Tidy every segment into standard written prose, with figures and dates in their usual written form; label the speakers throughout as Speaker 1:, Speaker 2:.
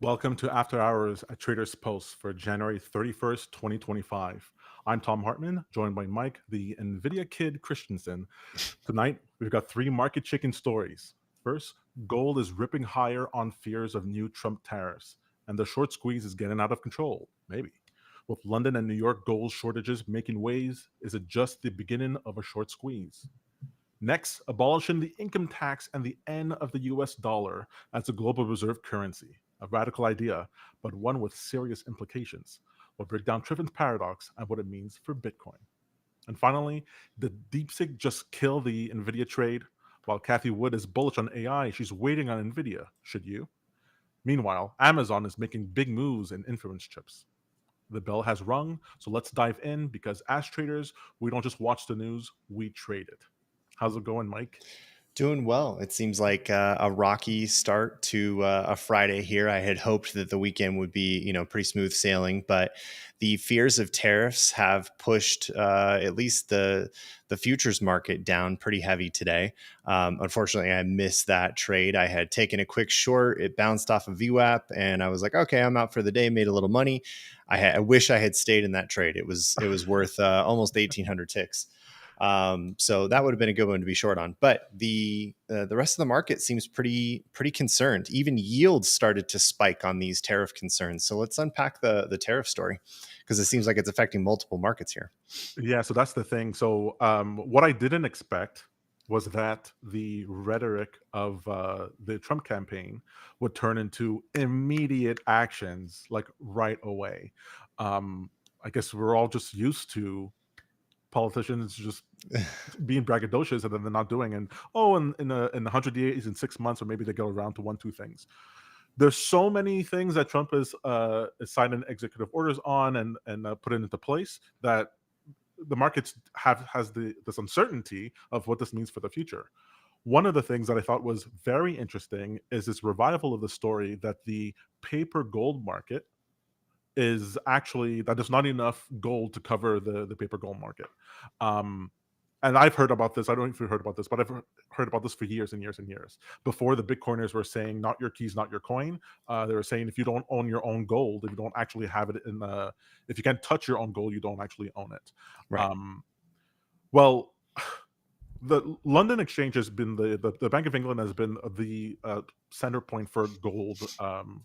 Speaker 1: Welcome to After Hours at Traders Post for January 31st, 2025. I'm Tom Hartman, joined by Mike, the NVIDIA kid Christensen. Tonight, we've got three market chicken stories. First, gold is ripping higher on fears of new Trump tariffs, and the short squeeze is getting out of control. Maybe. With London and New York gold shortages making waves, is it just the beginning of a short squeeze? Next, abolishing the income tax and the end of the US dollar as a global reserve currency. A radical idea, but one with serious implications. We'll break down Triffin's paradox and what it means for Bitcoin. And finally, did DeepSeek just kill the NVIDIA trade? While Kathy Wood is bullish on AI, she's waiting on NVIDIA. Should you? Meanwhile, Amazon is making big moves in inference chips. The bell has rung, so let's dive in because as traders, we don't just watch the news, we trade it. How's it going, Mike?
Speaker 2: Doing well. It seems like a rocky start to a Friday here. I had hoped that the weekend would be, pretty smooth sailing, but the fears of tariffs have pushed at least the futures market down pretty heavy today. Unfortunately, I missed that trade. I had taken a quick short. It bounced off of VWAP, and I was like, okay, I'm out for the day. Made a little money. I wish I had stayed in that trade. It was worth almost 1,800 ticks. So that would have been a good one to be short on. But the rest of the market seems pretty concerned. Even yields started to spike on these tariff concerns. So let's unpack the tariff story because it seems like it's affecting multiple markets here.
Speaker 1: Yeah, so that's the thing. So, what I didn't expect was that the rhetoric of the Trump campaign would turn into immediate actions, like right away. Um, I guess we're all just used to politicians just being braggadocious and then they're not doing. And oh, in 100 days, in 6 months, or maybe they get around to one, two things. There's so many things that Trump is signing executive orders on and putting into place that the markets has this uncertainty of what this means for the future. One of the things that I thought was very interesting is this revival of the story that the paper gold market is actually that there's not enough gold to cover the paper gold market. Um, and I've heard about this. I don't know if you've heard about this, but I've heard about this for years and years and years. Before the Bitcoiners were saying, "Not your keys, not your coin." They were saying, if you don't own your own gold, if you don't actually have it in the, if you can't touch your own gold, you don't actually own it.
Speaker 2: Right.
Speaker 1: Um, well, the London Exchange has been the Bank of England has been the center point for gold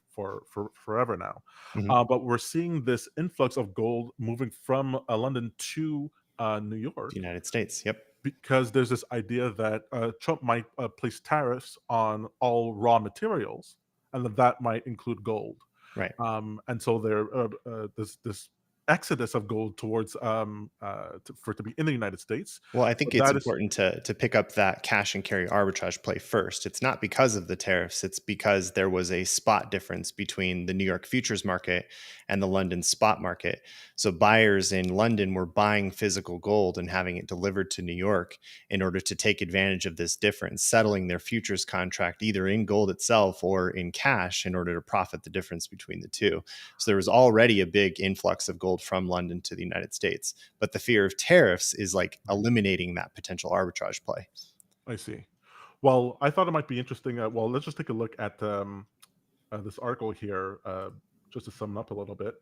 Speaker 1: for forever now,
Speaker 2: Mhm.
Speaker 1: but we're seeing this influx of gold moving from London to New
Speaker 2: The
Speaker 1: York
Speaker 2: United States. Yep.
Speaker 1: because there's this idea that Trump might place tariffs on all raw materials, and that might include gold.
Speaker 2: Right.
Speaker 1: And so there this exodus of gold towards for it to be in the United States.
Speaker 2: Well, I think it's
Speaker 1: That is
Speaker 2: important to pick up that cash and carry arbitrage play first. It's not because of the tariffs, it's because there was a spot difference between the New York futures market and the London spot market. So buyers in London were buying physical gold and having it delivered to New York in order to take advantage of this difference, settling their futures contract either in gold itself or in cash in order to profit the difference between the two. So there was already a big influx of gold from London to the United States. But the fear of tariffs is like eliminating that potential arbitrage play.
Speaker 1: I see. Well, I thought it might be interesting. Well, let's just take a look at this article here, just to sum it up a little bit.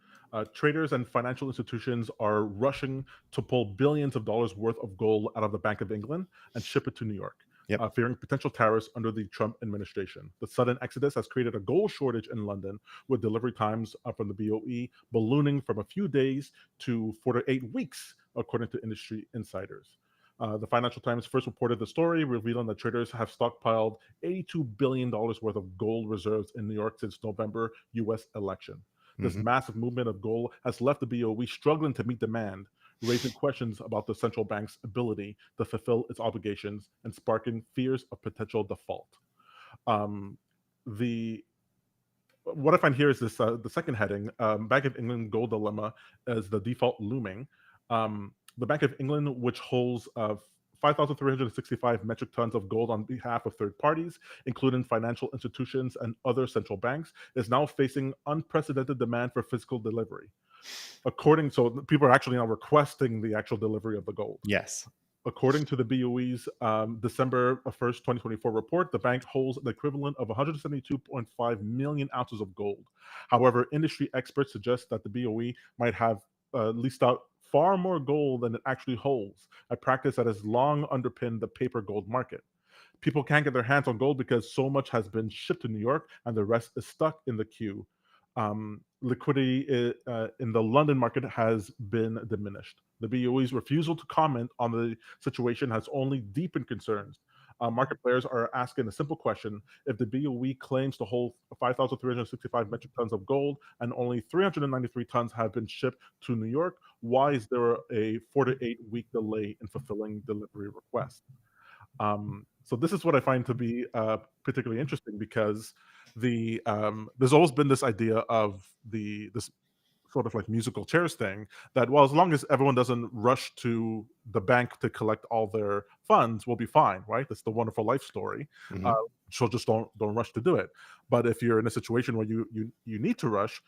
Speaker 1: Traders and financial institutions are rushing to pull billions of dollars worth of gold out of the Bank of England and ship it to New York,
Speaker 2: Yep.
Speaker 1: fearing potential tariffs under the Trump administration. The sudden exodus has created a gold shortage in London, with delivery times from the BOE ballooning from a few days to 4 to 8 weeks, according to industry insiders. The Financial Times first reported the story, revealing that traders have stockpiled $82 billion worth of gold reserves in New York since November US election. This
Speaker 2: Hmm.
Speaker 1: massive movement of gold has left the BOE struggling to meet demand, raising questions about the central bank's ability to fulfill its obligations and sparking fears of potential default. Um, the what I find here is this the second heading, Bank of England gold dilemma as the default looming. The Bank of England, which holds 5,365 metric tons of gold on behalf of third parties, including financial institutions and other central banks, is now facing unprecedented demand for physical delivery. So people are actually now requesting the actual delivery of the gold.
Speaker 2: Yes.
Speaker 1: according to the BOE's December 1st, 2024 report, the bank holds the equivalent of 172.5 million ounces of gold. However, industry experts suggest that the BOE might have leased out far more gold than it actually holds, a practice that has long underpinned the paper gold market. People can't get their hands on gold because so much has been shipped to New York and the rest is stuck in the queue. Liquidity in the London market has been diminished. The BOE's refusal to comment on the situation has only deepened concerns. Market players are asking a simple question: if the BOE claims to hold 5,365 metric tons of gold and only 393 tons have been shipped to New York, why is there a 4 to 8 week delay in fulfilling delivery requests? So this is what I find to be particularly interesting because there's always been this idea of this sort of like musical chairs thing that, well, as long as everyone doesn't rush to the bank to collect all their funds, we'll be fine, right? That's the wonderful life story. Uh,
Speaker 2: Hmm.
Speaker 1: so just don't rush to do it. But if you're in a situation where you need to rush,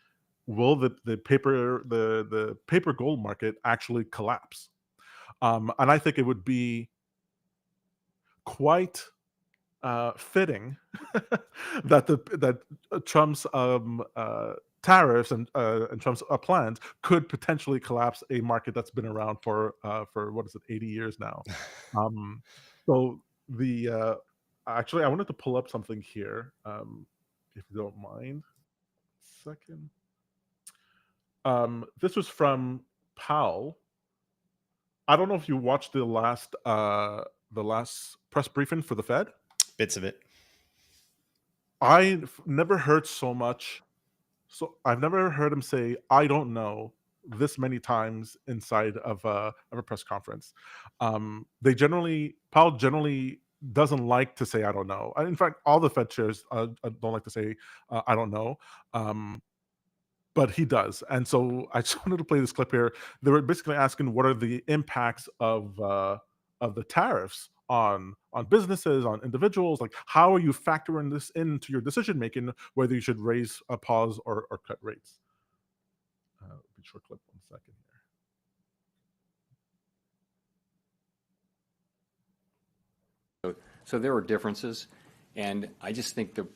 Speaker 1: will the paper gold market actually collapse? And I think it would be quite fitting that Trump's tariffs and Trump's plans could potentially collapse a market that's been around for what is it, 80 years now. Um, so the actually, I wanted to pull up something here, if you don't mind. Second, this was from Powell. I don't know if you watched the last press briefing for the Fed.
Speaker 2: Bits of it.
Speaker 1: I've never heard so much. So I've never heard him say, "I don't know," this many times inside of a press conference. Powell generally doesn't like to say, "I don't know." In fact, all the Fed chairs don't like to say, "I don't know." Um, but he does. And so I just wanted to play this clip here. They were basically asking what are the impacts of the tariffs on businesses, on individuals. Like, how are you factoring this into your decision making, whether you should raise a pause or cut rates? Be short clip 1 second here.
Speaker 3: So there are differences, and I just think the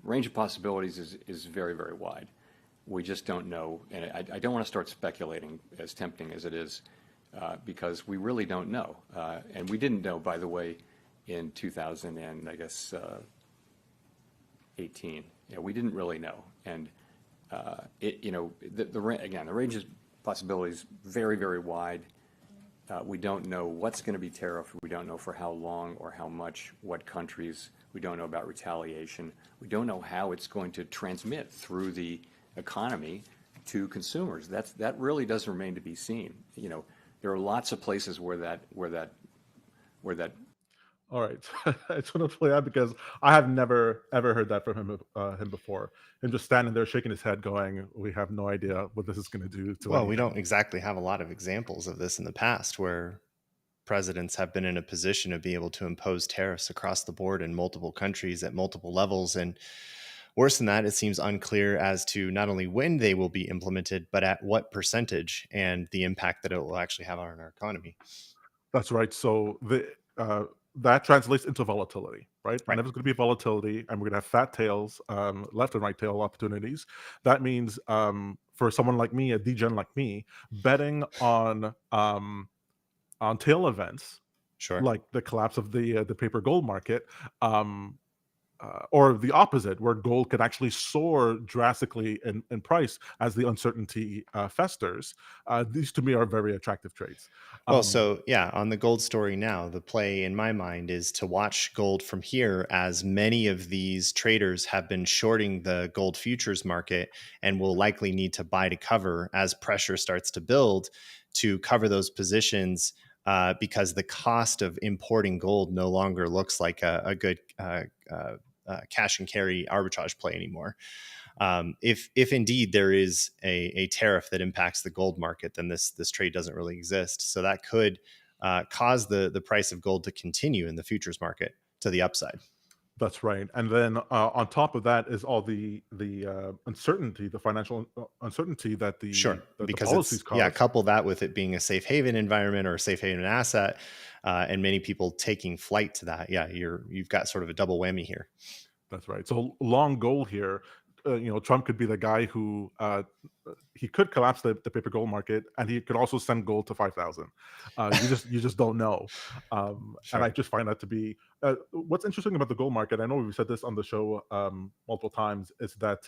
Speaker 3: range of possibilities is very, very wide. We just don't know, and I don't want to start speculating, as tempting as it is, because we really don't know. And we didn't know, by the way, in 2000 and I guess 18. Yeah, we didn't really know, and again, the range of possibilities very, very wide. We don't know what's going to be tariffed. We don't know for how long or how much, what countries. We don't know about retaliation. We don't know how it's going to transmit through the economy to consumers. That really does remain to be seen. There are lots of places where that
Speaker 1: All right, I just want to play that because I have never ever heard that from him before. Him just standing there shaking his head, going, "We have no idea what this is going to do to
Speaker 2: Well, we
Speaker 1: anything."
Speaker 2: don't exactly have a lot of examples of this in the past where presidents have been in a position to be able to impose tariffs across the board in multiple countries at multiple levels. And worse than that, it seems unclear as to not only when they will be implemented, but at what percentage and the impact that it will actually have on our economy.
Speaker 1: That's right. So that translates into volatility, right?
Speaker 2: Right.
Speaker 1: Whenever there's going to be volatility, and we're going to have fat tails, left and right tail opportunities. That means for someone like me, a degen like me, betting on tail events
Speaker 2: Sure.
Speaker 1: like the collapse of the paper gold market, um, or the opposite, where gold could actually soar drastically in price as the uncertainty festers. These to me are very attractive trades.
Speaker 2: Well,
Speaker 1: Um,
Speaker 2: so yeah, on the gold story now, the play in my mind is to watch gold from here as many of these traders have been shorting the gold futures market and will likely need to buy to cover as pressure starts to build to cover those positions because the cost of importing gold no longer looks like a good cash and carry arbitrage play anymore. If indeed there is a tariff that impacts the gold market, then this trade doesn't really exist. So that could cause the price of gold to continue in the futures market to the upside.
Speaker 1: That's right. And then on top of that is all the uncertainty, the financial uncertainty that
Speaker 2: Sure,
Speaker 1: the
Speaker 2: because
Speaker 1: policies
Speaker 2: it's, yeah,
Speaker 1: cause.
Speaker 2: couple that with it being a safe haven environment or a safe haven asset, and many people taking flight to that. Yeah, you've got sort of a double whammy here.
Speaker 1: That's right. So long goal here. Trump could be the guy who he could collapse the paper gold market, and he could also send gold to 5,000. You just don't know, and I
Speaker 2: Sure.
Speaker 1: just find that to be what's interesting about the gold market. I know we've said this on the show multiple times, is that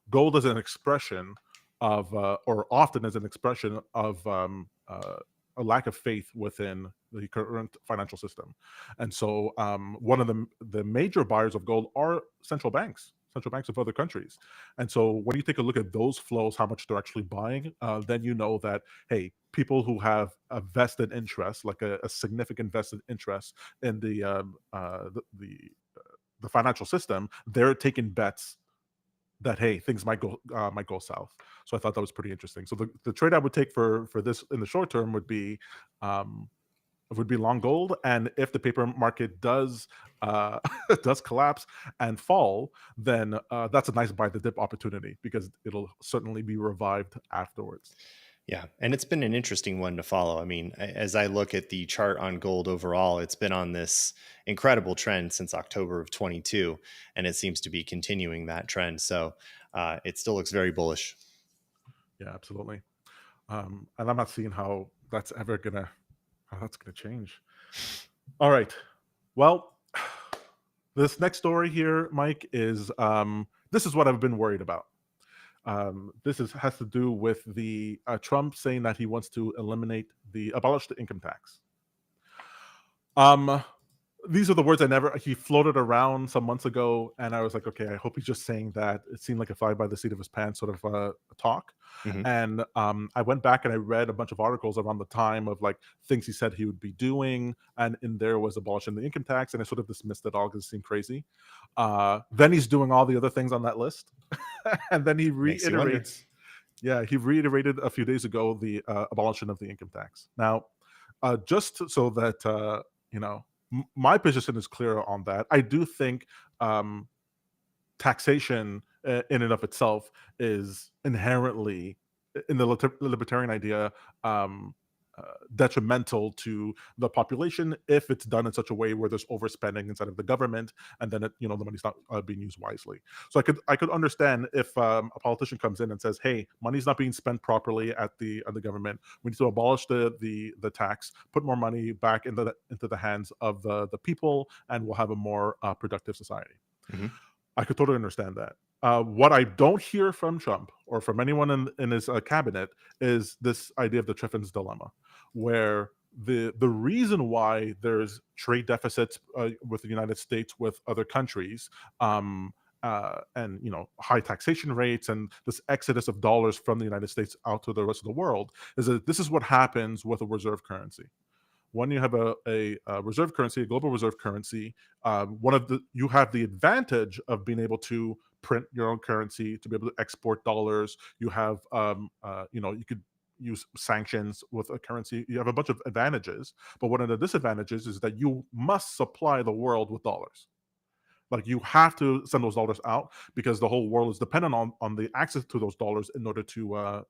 Speaker 1: gold is an expression of, or often is an expression of a lack of faith within the current financial system. And so one of the major buyers of gold are central banks of other countries. And so when you take a look at those flows, how much they're actually buying, then you know that, hey, people who have a vested interest, like a significant vested interest in the financial system, they're taking bets that, hey, things might go south. So I thought that was pretty interesting. So the trade I would take for this in the short term um, would be long gold. And if the paper market does does collapse and fall, then that's a nice buy the dip opportunity, because it'll certainly be revived afterwards.
Speaker 2: Yeah. And it's been an interesting one to follow. I mean, as I look at the chart on gold overall, it's been on this incredible trend since October of 22, and it seems to be continuing that trend. So it still looks very bullish.
Speaker 1: Yeah, absolutely. And I'm not seeing how that's gonna change. All right. Well, this next story here, Mike, is this is what I've been worried about. Has to do with the Trump saying that he wants to abolish the income tax. Um, these are the words he floated around some months ago, and I was like, okay, I hope he's just saying that. It seemed like a fly by the seat of his pants sort of talk.
Speaker 2: Hmm.
Speaker 1: And I went back and I read a bunch of articles around the time of like things he said he would be doing, and in there was abolishing the income tax, and I sort of dismissed it all because it seemed crazy. Then he's doing all the other things on that list, and then he
Speaker 2: Makes you wonder.
Speaker 1: reiterates. Yeah, he reiterated a few days ago the abolition of the income tax. Now, just so that you know, my position is clear on that. I do think um, taxation in and of itself is inherently, in the libertarian idea, um, detrimental to the population if it's done in such a way where there's overspending inside of the government, and then the money's not being used wisely. So I could understand if a politician comes in and says, "Hey, money's not being spent properly at the government. We need to abolish the tax, put more money back into the hands of the people, and we'll have a more productive society."
Speaker 2: Hmm.
Speaker 1: I could totally understand that. What I don't hear from Trump or from anyone in his cabinet is this idea of the Triffin's dilemma, where the reason why there's trade deficits with the United States with other countries, and high taxation rates and this exodus of dollars from the United States out to the rest of the world, is that this is what happens with a reserve currency. When you have a reserve currency, a global reserve currency, you have the advantage of being able to print your own currency, to be able to export dollars. You have, you could use sanctions with a currency. You have a bunch of advantages, but one of the disadvantages is that you must supply the world with dollars. Like, you have to send those dollars out, because the whole world is dependent on the access to those dollars in order to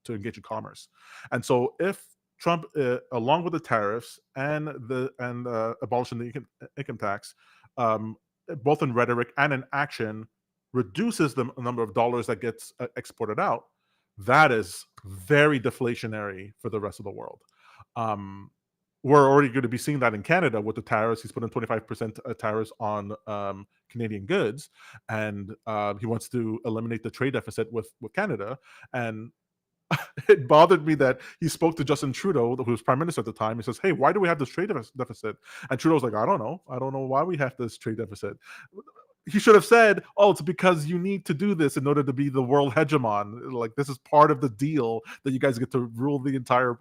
Speaker 1: engage in commerce. And so if Trump, along with the tariffs and the and abolishing the income tax, um, both in rhetoric and in action, reduces the number of dollars that gets exported out, that is very deflationary for the rest of the world. Um, we're already going to be seeing that in Canada with the tariffs. He's put in 25% tariffs on Canadian goods, and he wants to eliminate the trade deficit with Canada. And it bothered me that he spoke to Justin Trudeau, who was prime minister at the time. He says, "Hey, why do we have this trade deficit?" And Trudeau's like, I don't know why we have this trade deficit." He should have said, "Oh, it's because you need to do this in order to be the world hegemon. Like, this is part of the deal that you guys get to rule the entire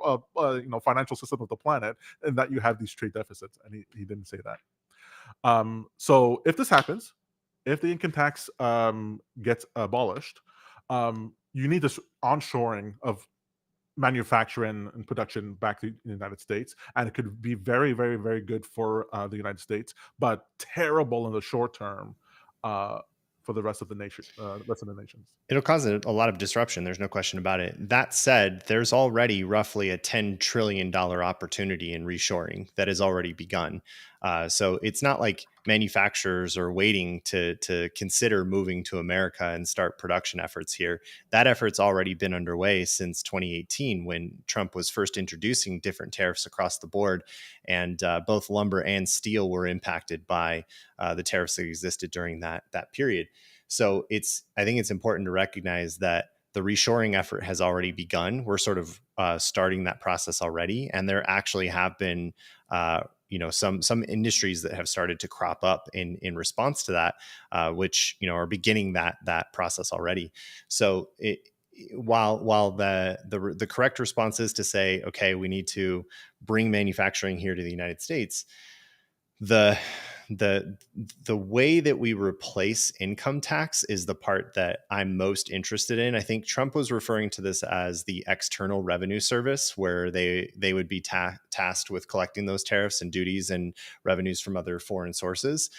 Speaker 1: financial system of the planet, and that you have these trade deficits." And he didn't say that. So if this happens, if the income tax gets abolished, you need this onshoring of manufacturing and production back to the United States, and it could be very, very, very good for the United States, but terrible in the short term uh, for the rest of the nation, rest of the nations.
Speaker 2: It'll cause a lot of disruption. There's no question about it. That said, there's already roughly a $10 trillion opportunity in reshoring that has already begun. So it's not like manufacturers are waiting to consider moving to America and start production efforts here. That effort's already been underway since 2018, when Trump was first introducing different tariffs across the board. And both lumber and steel were impacted by the tariffs that existed during that period. So I think it's important to recognize that the reshoring effort has already begun. We're sort of starting that process already, and there actually have been, some industries that have started to crop up in response to that, which are beginning that process already. So while the correct response is to say, okay, we need to bring manufacturing here to the United States, the way that we replace income tax is the part that I'm most interested in. I think Trump was referring to this as the External Revenue Service, where they would be tasked with collecting those tariffs and duties and revenues from other foreign sources.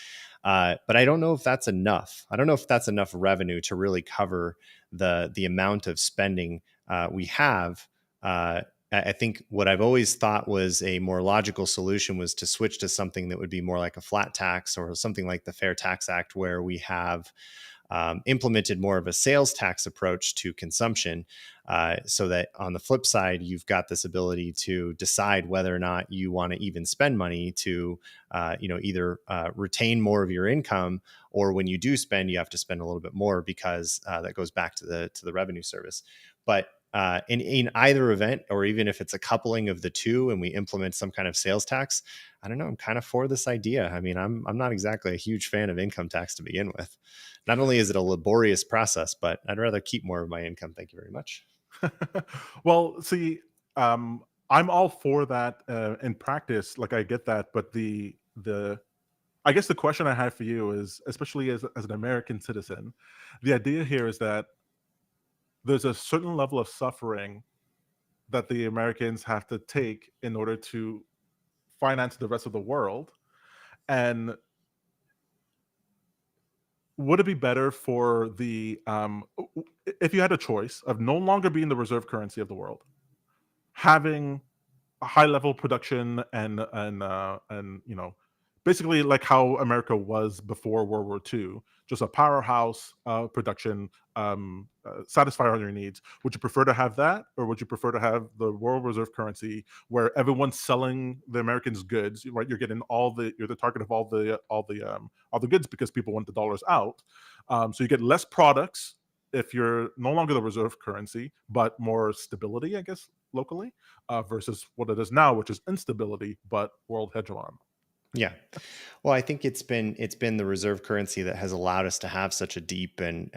Speaker 2: But I don't know if that's enough. I don't know if that's enough revenue to really cover the amount of spending we have. I think what I've always thought was a more logical solution was to switch to something that would be more like a flat tax or something like the Fair Tax Act, where we have implemented more of a sales tax approach to consumption, so that on the flip side, you've got this ability to decide whether or not you want to even spend money to, either retain more of your income, or when you do spend, you have to spend a little bit more, because that goes back to the revenue service. But in either event, or even if it's a coupling of the two and we implement some kind of sales tax, I don't know, I'm kind of for this idea. I mean, I'm not exactly a huge fan of income tax to begin with. Not only is it a laborious process, but I'd rather keep more of my income. Thank you very much.
Speaker 1: Well, see, I'm all for that in practice. Like, I get that, but the I guess the question I have for you is, especially as an American citizen, the idea here is that there's a certain level of suffering that the Americans have to take in order to finance the rest of the world. And would it be better for if you had a choice of no longer being the reserve currency of the world, having a high level production and basically like how America was before World War II, just a powerhouse production, satisfy all your needs. Would you prefer to have that, or would you prefer to have the world reserve currency where everyone's selling the Americans goods? Right, you're the target of all the goods because people want the dollars out. So you get less products if you're no longer the reserve currency, but more stability, I guess, locally, versus what it is now, which is instability but world hegemon.
Speaker 2: Yeah. Well, I think it's been the reserve currency that has allowed us to have such a deep and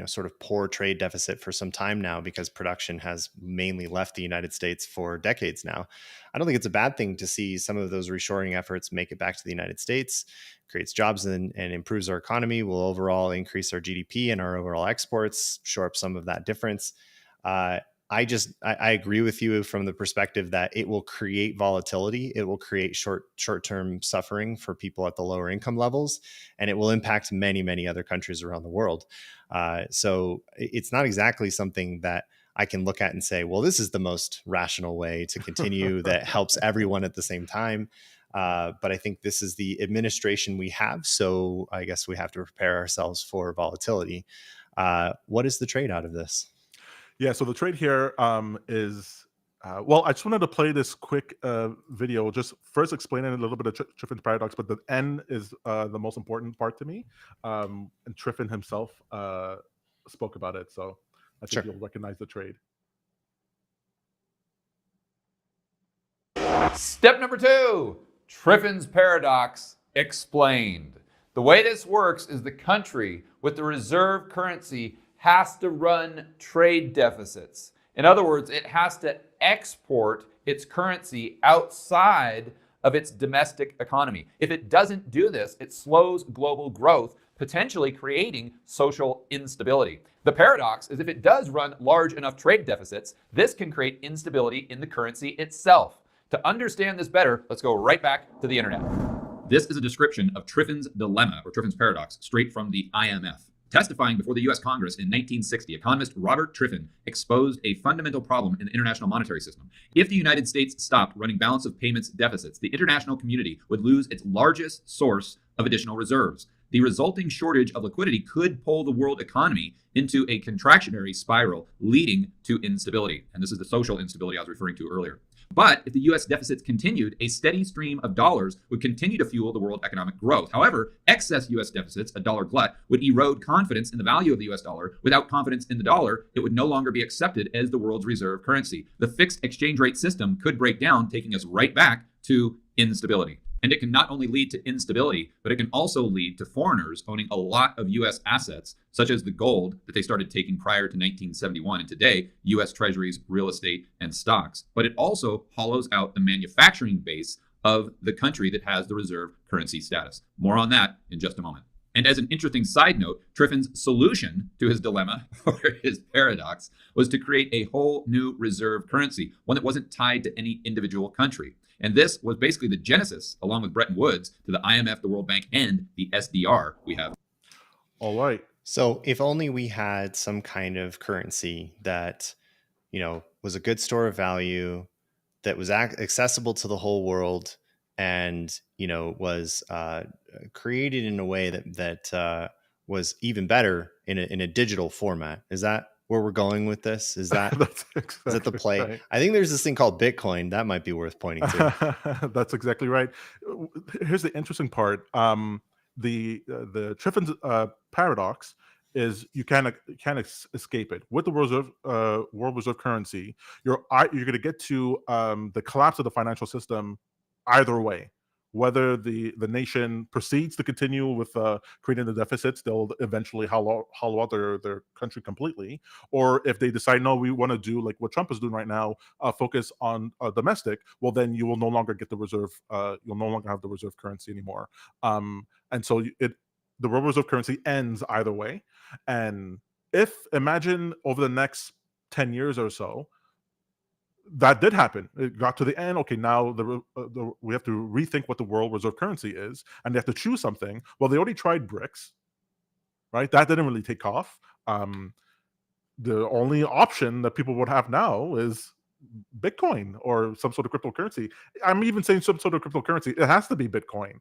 Speaker 2: sort of poor trade deficit for some time now, because production has mainly left the United States for decades now. I don't think it's a bad thing to see some of those reshoring efforts make it back to the United States, creates jobs and improves our economy, will overall increase our GDP and our overall exports, shore up some of that difference. I agree with you from the perspective that it will create volatility. It will create short-term suffering for people at the lower income levels, and it will impact many, many other countries around the world. So it's not exactly something that I can look at and say, well, this is the most rational way to continue that helps everyone at the same time. But I think this is the administration we have. So I guess we have to prepare ourselves for volatility. What is the trade out of this?
Speaker 1: Yeah, so the trade here is well, I just wanted to play this quick video, just first explaining a little bit of Triffin's paradox, but the end is the most important part to me. And Triffin himself spoke about it, so I think you'll recognize the trade.
Speaker 4: Step number 2, Triffin's paradox explained. The way this works is the country with the reserve currency has to run trade deficits. In other words, it has to export its currency outside of its domestic economy. If it doesn't do this, it slows global growth potentially creating social instability. The paradox is if it does run large enough trade deficits, this can create instability in the currency itself. To understand this better, let's go right back to the internet. This is a description of Triffin's dilemma, or Triffin's paradox, straight from the IMF. Testifying before the US Congress in 1960, economist Robert Triffin exposed a fundamental problem in the international monetary system. If the United States stopped running balance of payments deficits, the international community would lose its largest source of additional reserves. The resulting shortage of liquidity could pull the world economy into a contractionary spiral, leading to instability. And this is the social instability I was referring to earlier. But if the US deficits continued, a steady stream of dollars would continue to fuel the world economic growth. However, excess US deficits, a dollar glut, would erode confidence in the value of the US dollar. Without confidence in the dollar, it would no longer be accepted as the world's reserve currency. The fixed exchange rate system could break down, taking us right back to instability. And it can not only lead to instability, but it can also lead to foreigners owning a lot of US assets, such as the gold that they started taking prior to 1971 and today, US treasuries, real estate, and stocks. But it also hollows out the manufacturing base of the country that has the reserve currency status. More on that in just a moment. And as an interesting side note, Triffin's solution to his dilemma, or his paradox, was to create a whole new reserve currency, one that wasn't tied to any individual country. And this was basically the genesis, along with Bretton Woods, to the IMF, the World Bank, and the SDR we have.
Speaker 1: All right.
Speaker 2: So if only we had some kind of currency that, was a good store of value, that was accessible to the whole world, and was created in a way that was even better in a digital format. Is that where we're going with this? Is that
Speaker 1: That's exactly
Speaker 2: is that the play?
Speaker 1: right.
Speaker 2: I think there's this thing called Bitcoin that might be worth pointing to.
Speaker 1: That's exactly right. Here's the interesting part. The Triffin's paradox is you can't escape it. With the world reserve currency, you're going to get to the collapse of the financial system either way. Whether the nation proceeds to continue with creating the deficits, they'll eventually hollow out their country completely. Or if they decide, no, we want to do like what Trump is doing right now, focus on domestic, well, then you will no longer get the reserve. You'll no longer have the reserve currency anymore. And so the world reserve currency ends either way. And imagine over the next 10 years or so, that did happen. It got to the end. Okay, now we have to rethink what the world reserve currency is, and they have to choose something. Well, they already tried BRICS, right? That didn't really take off. The only option that people would have now is Bitcoin or some sort of cryptocurrency. I'm even saying some sort of cryptocurrency. It has to be Bitcoin.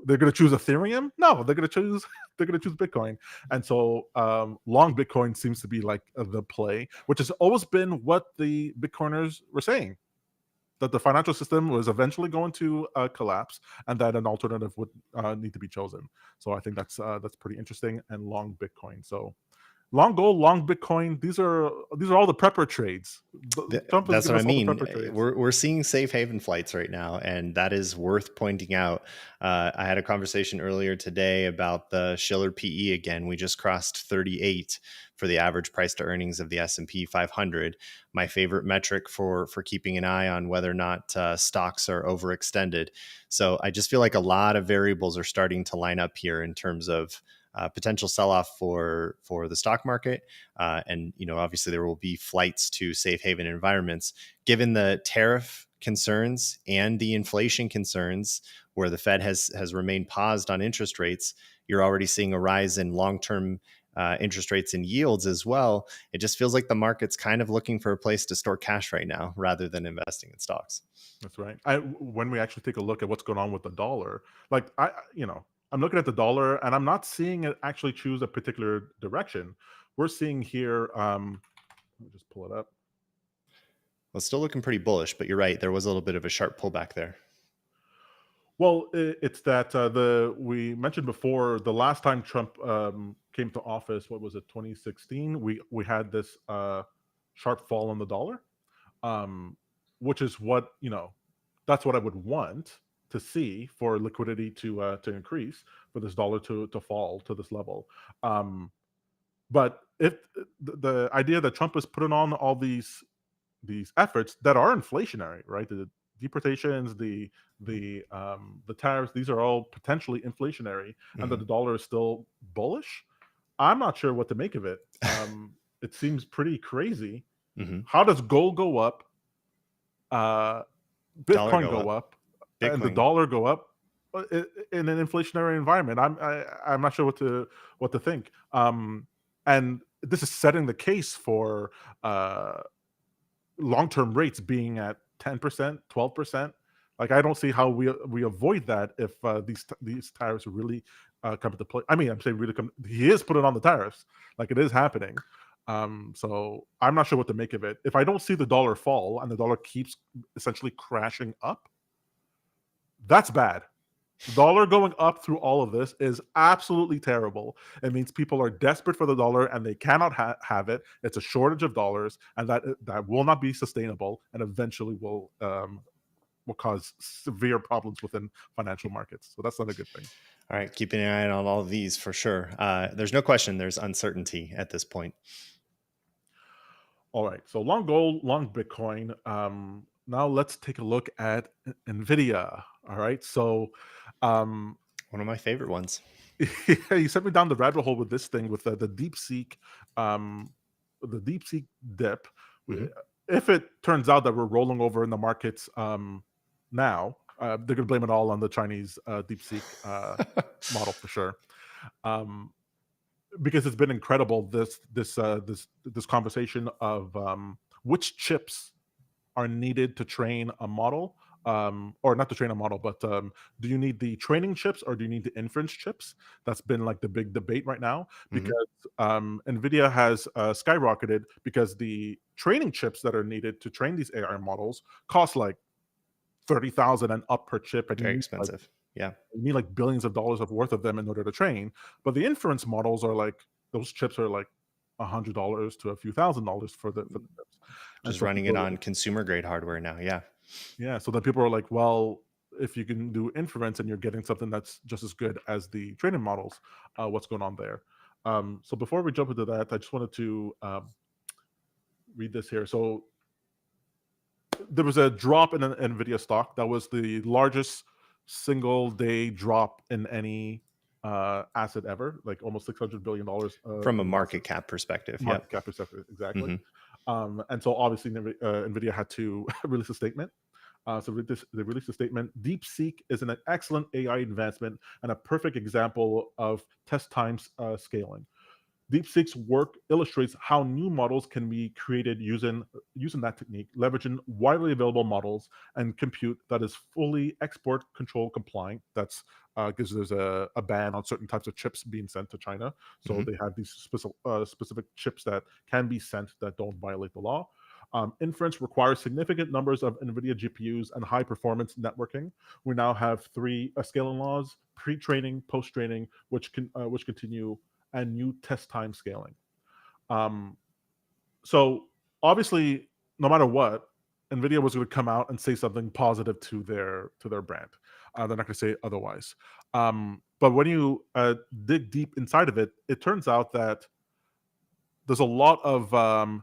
Speaker 1: They're going to choose Ethereum? No, they're going to choose Bitcoin. And so long Bitcoin seems to be like the play, which has always been what the Bitcoiners were saying, that the financial system was eventually going to collapse and that an alternative would need to be chosen. So I think that's pretty interesting. And long Bitcoin. So long gold, long Bitcoin. These are all the prepper trades.
Speaker 2: That's what I mean. We're seeing safe haven flights right now, and that is worth pointing out. I had a conversation earlier today about the Shiller PE again. We just crossed 38 for the average price to earnings of the S&P 500. My favorite metric for keeping an eye on whether or not stocks are overextended. So I just feel like a lot of variables are starting to line up here in terms of potential sell-off for the stock market. And, obviously there will be flights to safe haven environments. Given the tariff concerns and the inflation concerns, where the Fed has remained paused on interest rates, you're already seeing a rise in long-term interest rates and yields as well. It just feels like the market's kind of looking for a place to store cash right now rather than investing in stocks.
Speaker 1: That's right. When we actually take a look at what's going on with the dollar, I'm looking at the dollar and I'm not seeing it actually choose a particular direction. We're seeing here, let me just pull it up.
Speaker 2: Well, it's still looking pretty bullish, but you're right. There was a little bit of a sharp pullback there.
Speaker 1: Well, it's that we mentioned before, the last time Trump came to office, what was it, 2016? We had this sharp fall on the dollar, which is what, that's what I would want to see for liquidity to increase, for this dollar to fall to this level. But if the idea that Trump is putting on all these efforts that are inflationary, right? deportations, the tariffs, these are all potentially inflationary, and that the dollar is still bullish. I'm not sure what to make of it. It seems pretty crazy. How does gold go up, Bitcoin go up, and the dollar go up in an inflationary environment? I'm not sure what to think. And this is setting the case for long-term rates being at 10%, 12%. Like, I don't see how we avoid that if these tariffs really come into play. I mean, I'm saying really come. He is putting on the tariffs, like it is happening. So I'm not sure what to make of it. If I don't see the dollar fall and the dollar keeps essentially crashing up, that's bad. The dollar going up through all of this is absolutely terrible. It means people are desperate for the dollar and they cannot have it. It's a shortage of dollars, and that will not be sustainable, and eventually will cause severe problems within financial markets. So that's not a good thing.
Speaker 2: All right, keeping an eye on all of these for sure. There's no question there's uncertainty at this point.
Speaker 1: All right, so long gold, long Bitcoin. Now let's take a look at NVIDIA. All right, so
Speaker 2: one of my favorite ones.
Speaker 1: You sent me down the rabbit hole with this thing, with the DeepSeek, dip. If it turns out that we're rolling over in the markets now, they're going to blame it all on the Chinese DeepSeek model for sure. Because it's been incredible, this conversation of which chips are needed to train a model, or not to train a model, but do you need the training chips or do you need the inference chips? That's been like the big debate right now, because NVIDIA has skyrocketed because the training chips that are needed to train these AI models cost like $30,000 and up per chip. And
Speaker 2: very expensive.
Speaker 1: You need like billions of dollars of worth of them in order to train. But the inference models are like, those chips are like $100 to a few $1,000s for the chips.
Speaker 2: Just running it on consumer grade hardware now.
Speaker 1: Yeah. So then people are like, well, if you can do inference and you're getting something that's just as good as the training models, what's going on there? So before we jump into that, I just wanted to read this here. So there was a drop in an NVIDIA stock. That was the largest single day drop in any asset ever, like almost $600 billion
Speaker 2: from a market cap perspective.
Speaker 1: Market cap perspective, exactly. And so obviously NVIDIA had to release a statement. So they released a statement. DeepSeek is an excellent AI advancement and a perfect example of test times scaling. DeepSeek's work illustrates how new models can be created using that technique, leveraging widely available models and compute that is fully export control compliant. That's because there's a ban on certain types of chips being sent to China. So they have these specific chips that can be sent that don't violate the law. Inference requires significant numbers of NVIDIA GPUs and high-performance networking. We now have 3 scaling laws: pre-training, post-training, which continue, and new test time scaling. So obviously, no matter what, NVIDIA was going to come out and say something positive to their brand. They're not going to say otherwise. But when you dig deep inside of it, it turns out that there's a lot of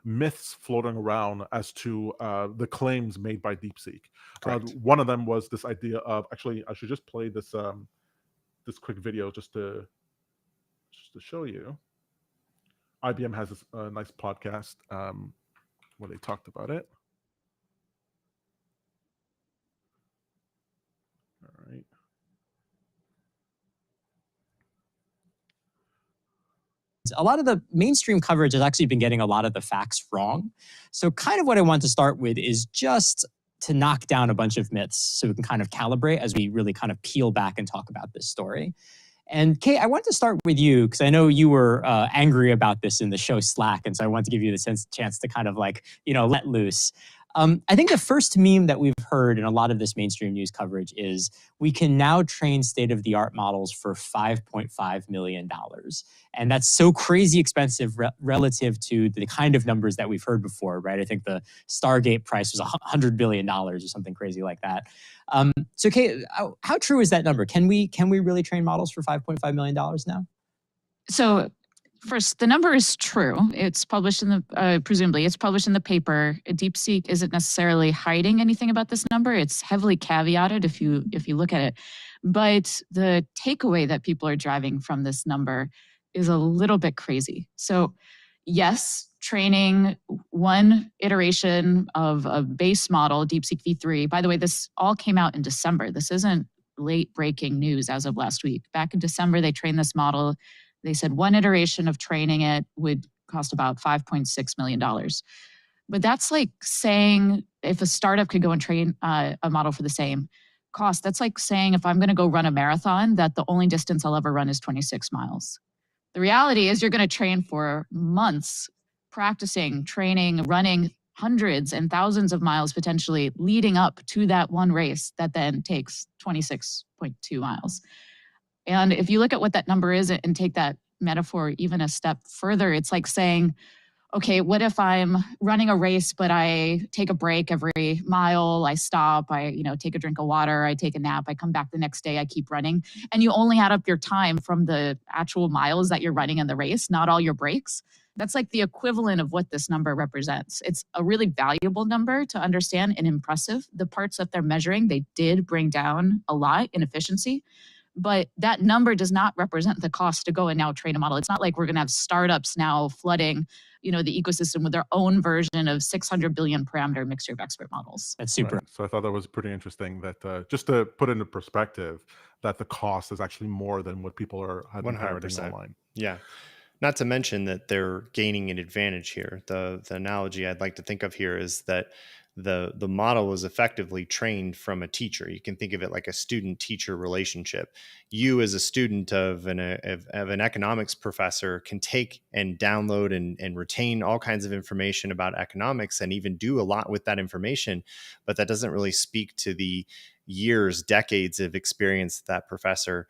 Speaker 1: myths floating around as to the claims made by DeepSeek. One of them was this idea of, actually, I should just play this this quick video just to show you. IBM has this nice podcast where they talked about it. All right.
Speaker 5: A lot of the mainstream coverage has actually been getting a lot of the facts wrong. So kind of what I want to start with is just to knock down a bunch of myths so we can kind of calibrate as we really kind of peel back and talk about this story. And Kate, I want to start with you because I know you were angry about this in the show Slack, and so I want to give you the chance to kind of like, let loose. I think the first meme that we've heard in a lot of this mainstream news coverage is we can now train state-of-the-art models for $5.5 million. And that's so crazy expensive relative to the kind of numbers that we've heard before, right? I think the Stargate price was $100 billion or something crazy like that. So Kate, how true is that number? Can we really train models for $5.5 million now?
Speaker 6: So first, the number is true. It's published in the, presumably, it's published in the paper. DeepSeek isn't necessarily hiding anything about this number. It's heavily caveated if you look at it. But the takeaway that people are driving from this number is a little bit crazy. So, yes, training one iteration of a base model, DeepSeek v3. By the way, this all came out in December. This isn't late breaking news as of last week. Back in December, they trained this model. They said one iteration of training it would cost about $5.6 million. But that's like saying if a startup could go and train a model for the same cost, that's like saying if I'm going to go run a marathon, that the only distance I'll ever run is 26 miles. The reality is you're going to train for months, practicing, training, running hundreds and thousands of miles potentially leading up to that one race that then takes 26.2 miles. And if you look at what that number is and take that metaphor even a step further, it's like saying, okay, what if I'm running a race, but I take a break every mile, I stop, I take a drink of water, I take a nap, I come back the next day, I keep running, and you only add up your time from the actual miles that you're running in the race, not all your breaks. That's like the equivalent of what this number represents. It's a really valuable number to understand and impressive. The parts that they're measuring, they did bring down a lot in efficiency. But that number does not represent the cost to go and now train a model. It's not like we're going to have startups now flooding, the ecosystem with their own version of 600 billion parameter mixture of expert models.
Speaker 5: That's super.
Speaker 1: Right. So I thought that was pretty interesting that just to put into perspective that the cost is actually more than what people have been pirating
Speaker 2: 100%.
Speaker 1: online.
Speaker 2: Yeah. Not to mention that they're gaining an advantage here. The analogy I'd like to think of here is that the model was effectively trained from a teacher. You can think of it like a student-teacher relationship. You, as a student of an economics professor, can take and download and retain all kinds of information about economics and even do a lot with that information, but that doesn't really speak to the years, decades of experience that professor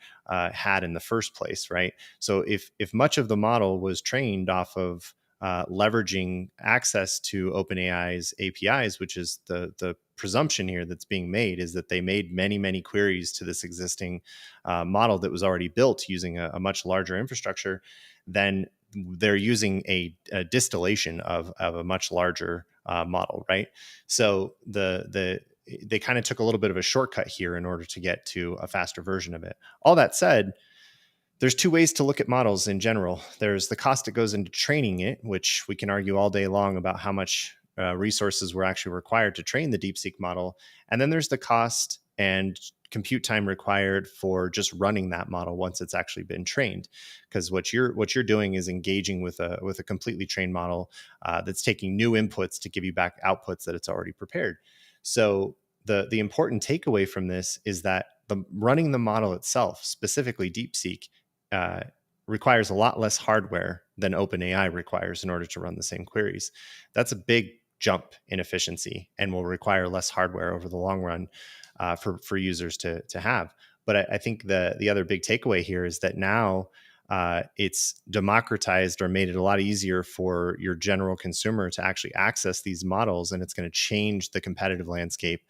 Speaker 2: had in the first place, right? So if much of the model was trained off of leveraging access to OpenAI's APIs, which is the presumption here that's being made, is that they made many, many queries to this existing model that was already built using a much larger infrastructure, then they're using a distillation of a much larger model, right? So they kind of took a little bit of a shortcut here in order to get to a faster version of it. All that said, there's two ways to look at models in general. There's the cost that goes into training it, which we can argue all day long about how much resources were actually required to train the DeepSeek model. And then there's the cost and compute time required for just running that model once it's actually been trained. Because what you're doing is engaging with a completely trained model that's taking new inputs to give you back outputs that it's already prepared. So the important takeaway from this is that running the model itself, specifically DeepSeek, requires a lot less hardware than OpenAI requires in order to run the same queries. That's a big jump in efficiency and will require less hardware over the long run for users to have. But I think the other big takeaway here is that now it's democratized or made it a lot easier for your general consumer to actually access these models, and it's going to change the competitive landscape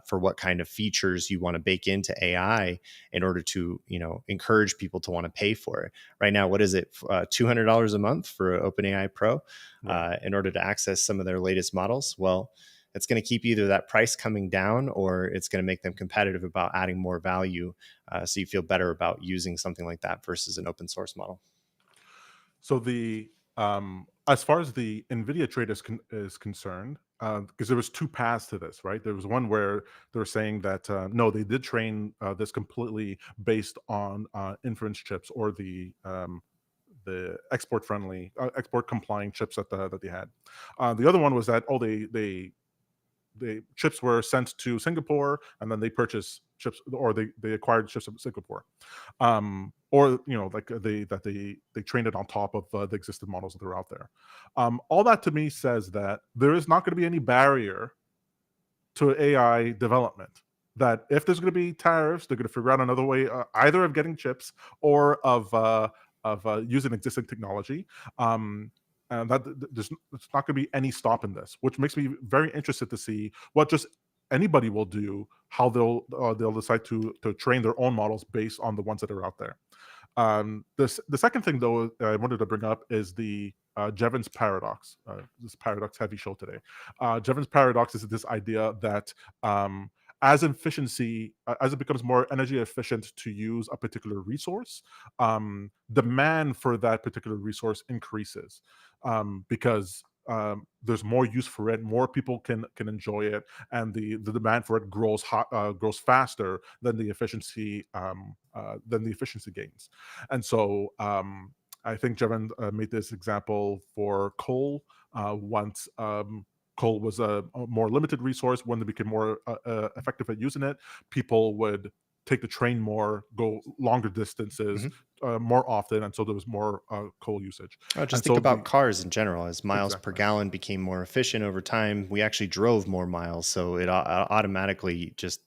Speaker 2: for what kind of features you want to bake into AI in order to encourage people to want to pay for it. Right now, what is it? $200 a month for OpenAI Pro in order to access some of their latest models. Well, it's going to keep either that price coming down or it's going to make them competitive about adding more value. So you feel better about using something like that versus an open source model.
Speaker 1: So as far as the NVIDIA trade is concerned, because there was two paths to this, right? There was one where they were saying that no, they did train this completely based on inference chips or the export friendly, export complying chips that they had. The other one was that the chips were sent to Singapore, and then they purchased chips, or they acquired chips in Singapore, or they trained it on top of the existing models that are out there. All that to me says that there is not going to be any barrier to AI development. That if there's going to be tariffs, they're going to figure out another way, either of getting chips or of using existing technology. And that there's not going to be any stop in this, which makes me very interested to see what just anybody will do, how they'll decide to train their own models based on the ones that are out there. The second thing, though, I wanted to bring up is the Jevons paradox. This paradox heavy show today. Jevons paradox is this idea that as it becomes more energy efficient to use a particular resource, demand for that particular resource increases, because there's more use for it, more people can enjoy it, and the demand for it grows faster than the efficiency gains. And so I think Jevon made this example for coal. Once coal was a more limited resource, when they became more effective at using it, people would take the train more, go longer distances more often, and so there was more coal usage.
Speaker 2: Oh, just
Speaker 1: And
Speaker 2: think
Speaker 1: so
Speaker 2: about cars in general. As miles per
Speaker 1: Exactly.
Speaker 2: gallon became more efficient over time, we actually drove more miles. So it automatically just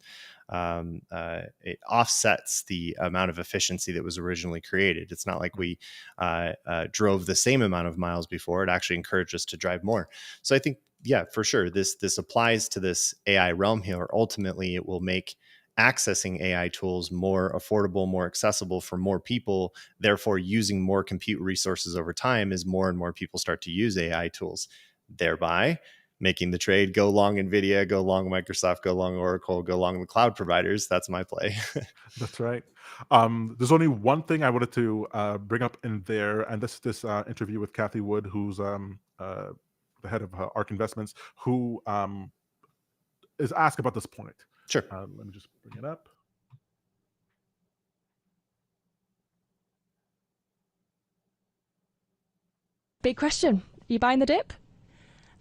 Speaker 2: it offsets the amount of efficiency that was originally created. It's not like we drove the same amount of miles before. It actually encouraged us to drive more. So I think, yeah, for sure, this applies to this AI realm here. Ultimately, it will make accessing AI tools more affordable, more accessible for more people, therefore using more compute resources over time as more and more people start to use AI tools, thereby making the trade go long NVIDIA, go long Microsoft, go long Oracle, go long the cloud providers. That's my play.
Speaker 1: That's right. There's only one thing I wanted to bring up in there, and this interview with Kathy Wood, who's the head of ARK Investments, who is asked about this point.
Speaker 2: Sure.
Speaker 1: Let me just bring it up.
Speaker 7: Big question. Are you buying the dip?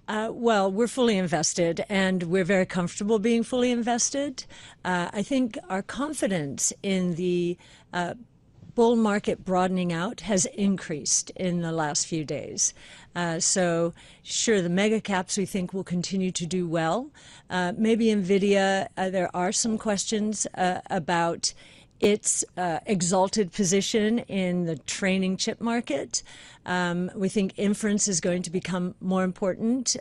Speaker 8: Well, we're fully invested, and we're very comfortable being fully invested. I think our confidence in the bull market broadening out has increased in the last few days. So sure, the mega caps we think will continue to do well. Maybe NVIDIA, there are some questions about its exalted position in the training chip market. We think inference is going to become more important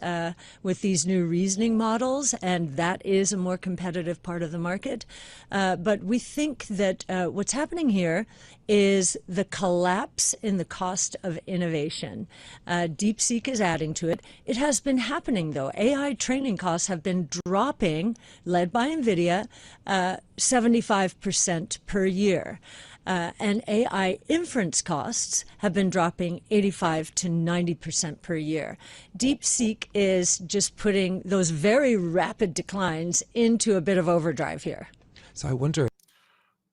Speaker 8: with these new reasoning models, and that is a more competitive part of the market. But we think that what's happening here is the collapse in the cost of innovation. DeepSeek is adding to it. It has been happening, though. AI training costs have been dropping, led by NVIDIA, 75% per year. And AI inference costs have been dropping 85 to 90% per year. DeepSeek is just putting those very rapid declines into a bit of overdrive here.
Speaker 9: So I wonder.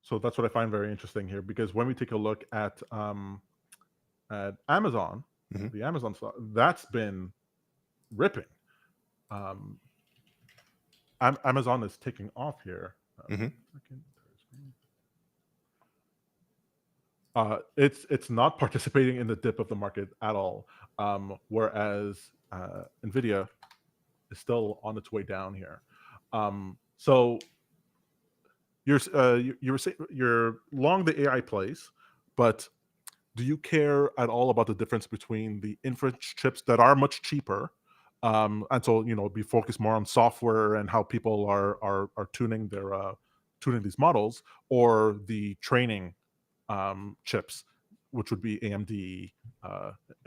Speaker 1: So that's what I find very interesting here, because when we take a look at Amazon, the Amazon stock, that's been ripping. Amazon is taking off here. It's not participating in the dip of the market at all, whereas NVIDIA is still on its way down here. So you're long the AI plays, but do you care at all about the difference between the inference chips that are much cheaper, and so be focused more on software and how people are tuning these models, or the training chips, which would be AMD,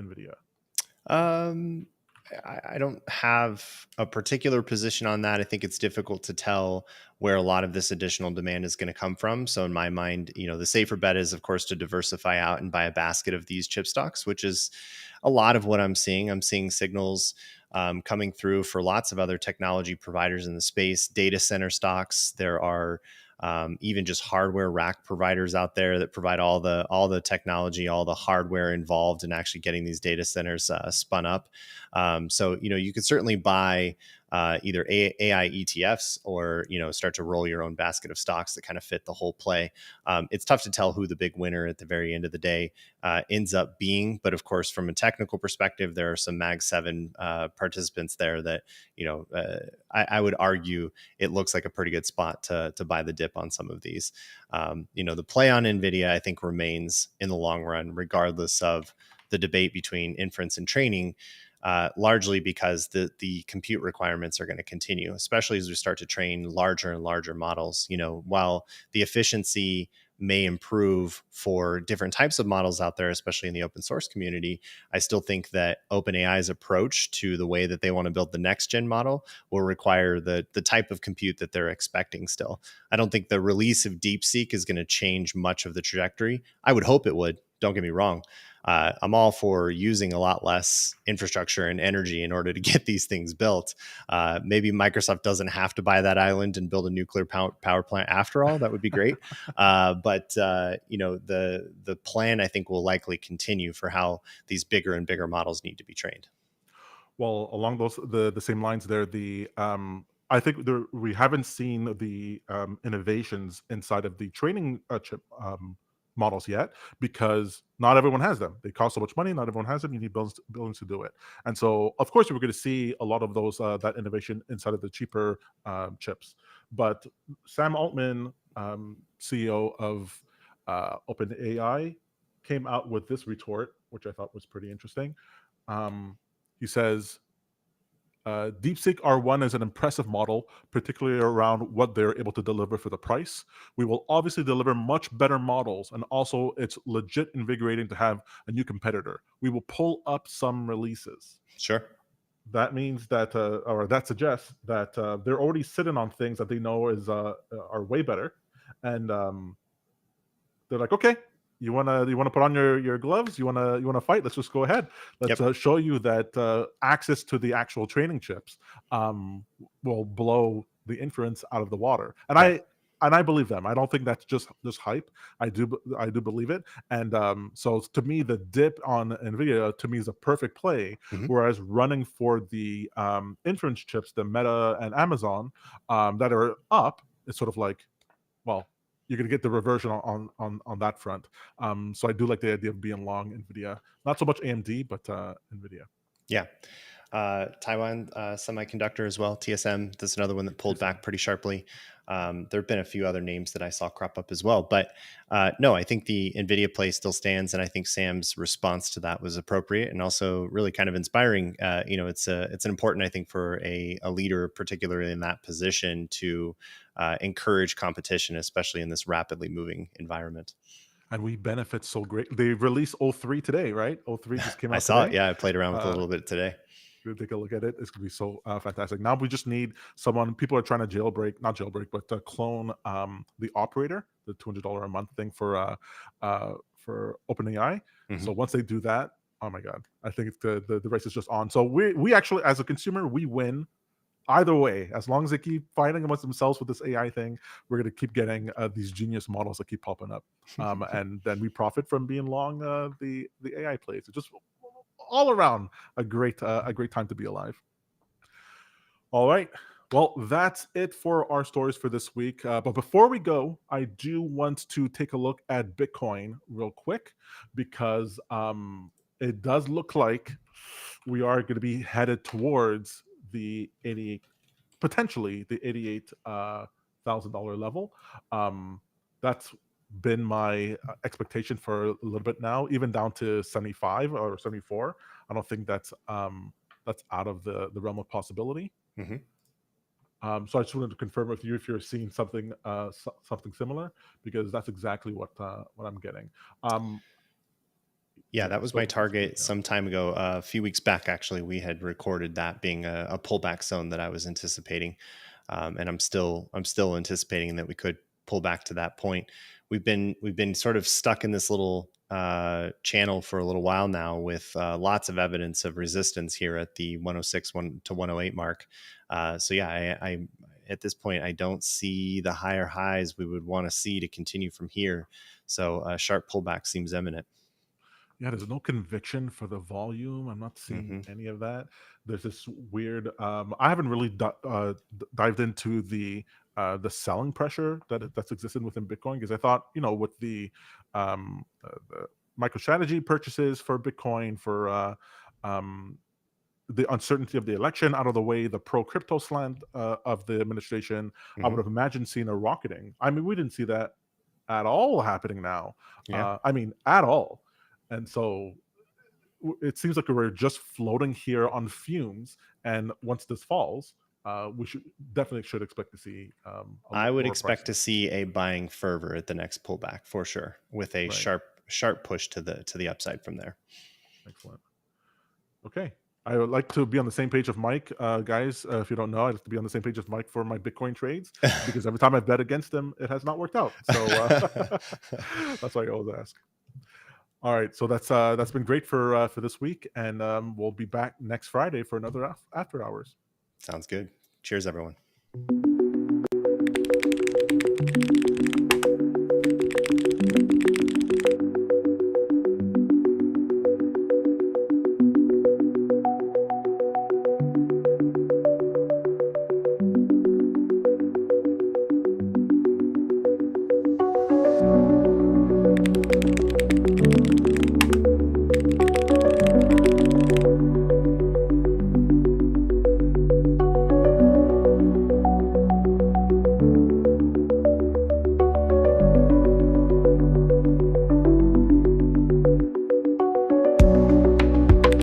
Speaker 1: NVIDIA?
Speaker 2: I don't have a particular position on that. I think it's difficult to tell where a lot of this additional demand is going to come from. So in my mind, the safer bet is, of course, to diversify out and buy a basket of these chip stocks, which is a lot of what I'm seeing. I'm seeing signals coming through for lots of other technology providers in the space, data center stocks. There are even just hardware rack providers out there that provide all the technology, all the hardware involved in actually getting these data centers spun up. So you could certainly buy either AI ETFs or start to roll your own basket of stocks that kind of fit the whole play. It's tough to tell who the big winner at the very end of the day ends up being, but of course, from a technical perspective, there are some Mag 7 participants there that I would argue it looks like a pretty good spot to buy the dip on some of these. The play on NVIDIA, I think, remains in the long run, regardless of the debate between inference and training. largely because the compute requirements are going to continue, especially as we start to train larger and larger models. While the efficiency may improve for different types of models out there, especially in the open source community, I still think that OpenAI's approach to the way that they want to build the next gen model will require the type of compute that they're expecting still. I don't think the release of DeepSeek is going to change much of the trajectory. I would hope it would, don't get me wrong. I'm all for using a lot less infrastructure and energy in order to get these things built. Maybe Microsoft doesn't have to buy that island and build a nuclear power plant after all. That would be great. But the plan, I think, will likely continue for how these bigger and bigger models need to be trained.
Speaker 1: Well, along the same lines there, I think we haven't seen the innovations inside of the training chip models yet, because not everyone has them. They cost so much money. Not everyone has them. You need billions to do it. And so, of course, we're going to see a lot of those that innovation inside of the cheaper chips. But Sam Altman, CEO of OpenAI, came out with this retort, which I thought was pretty interesting. He says, DeepSeek R1 is an impressive model, particularly around what they're able to deliver for the price. We will obviously deliver much better models, and also it's legit invigorating to have a new competitor. We will pull up some releases.
Speaker 2: Sure.
Speaker 1: That means that, or that suggests that they're already sitting on things that they know are way better, and they're like, okay, you wanna put on your gloves? You wanna fight? Let's just go ahead. Let's show you that access to the actual training chips will blow the inference out of the water. And I believe them. I don't think that's just hype. I do believe it. And so to me, the dip on NVIDIA to me is a perfect play. Whereas running for the inference chips, the Meta and Amazon that are up, it's sort of like, well, you're going to get the reversion on that front. So I do like the idea of being long NVIDIA. Not so much AMD, but NVIDIA.
Speaker 2: Yeah. Taiwan Semiconductor as well, TSM. That's another one that pulled back pretty sharply. There have been a few other names that I saw crop up as well. But no, I think the NVIDIA play still stands. And I think Sam's response to that was appropriate and also really kind of inspiring. It's an important, I think, for a leader, particularly in that position, to encourage competition, especially in this rapidly moving environment.
Speaker 1: And we benefit so great. They released 03 today, right? 03 just came out
Speaker 2: I saw
Speaker 1: today.
Speaker 2: it. Yeah, I played around with it a little bit today.
Speaker 1: Take a look at it. It's gonna be so fantastic. Now we just need someone. People are trying to not jailbreak, but to clone the operator, the $200 a month thing for OpenAI. So once they do that, oh my god, I think the race is just on. So we actually, as a consumer, we win either way. As long as they keep fighting amongst themselves with this AI thing, we're going to keep getting these genius models that keep popping up, and then we profit from being long the AI plays. It's just all around a great time to be alive. All right. Well, that's it for our stories for this week. But before we go, I do want to take a look at Bitcoin real quick, because it does look like we are going to be headed towards the potentially the $88,000 level. That's been my expectation for a little bit now, even down to 75 or 74. I don't think that's out of the realm of possibility. So I just wanted to confirm with you if you're seeing something similar, because that's exactly what I'm getting.
Speaker 2: Yeah, that was my target some time ago. A few weeks back, actually, we had recorded that being a pullback zone that I was anticipating, and I'm still anticipating that we could pull back to that point. We've been sort of stuck in this little channel for a little while now, with lots of evidence of resistance here at the 106 to 108 mark. So yeah, I at this point, I don't see the higher highs we would want to see to continue from here. So a sharp pullback seems imminent.
Speaker 1: Yeah, there's no conviction for the volume. I'm not seeing any of that. There's this weird. I haven't really dived into the selling pressure that's existed within Bitcoin, because I thought, with the MicroStrategy purchases for Bitcoin, for the uncertainty of the election out of the way, the pro-crypto slant of the administration, I would have imagined seeing a rocketing. I mean, we didn't see that at all happening now.
Speaker 2: Yeah.
Speaker 1: At all. And so it seems like we're just floating here on fumes, and once this falls, we should expect to see.
Speaker 2: I would
Speaker 1: lower
Speaker 2: expect to
Speaker 1: prices.
Speaker 2: see a buying fervor at the next pullback for sure, with a
Speaker 1: Right.
Speaker 2: sharp push to the upside from there.
Speaker 1: Excellent. Okay. I would like to be on the same page of Mike, guys. If you don't know, I have to be on the same page of Mike for my Bitcoin trades because every time I bet against him, it has not worked out. So that's why I always ask. All right, so that's been great for this week, and we'll be back next Friday for another after hours.
Speaker 2: Sounds good. Cheers, everyone.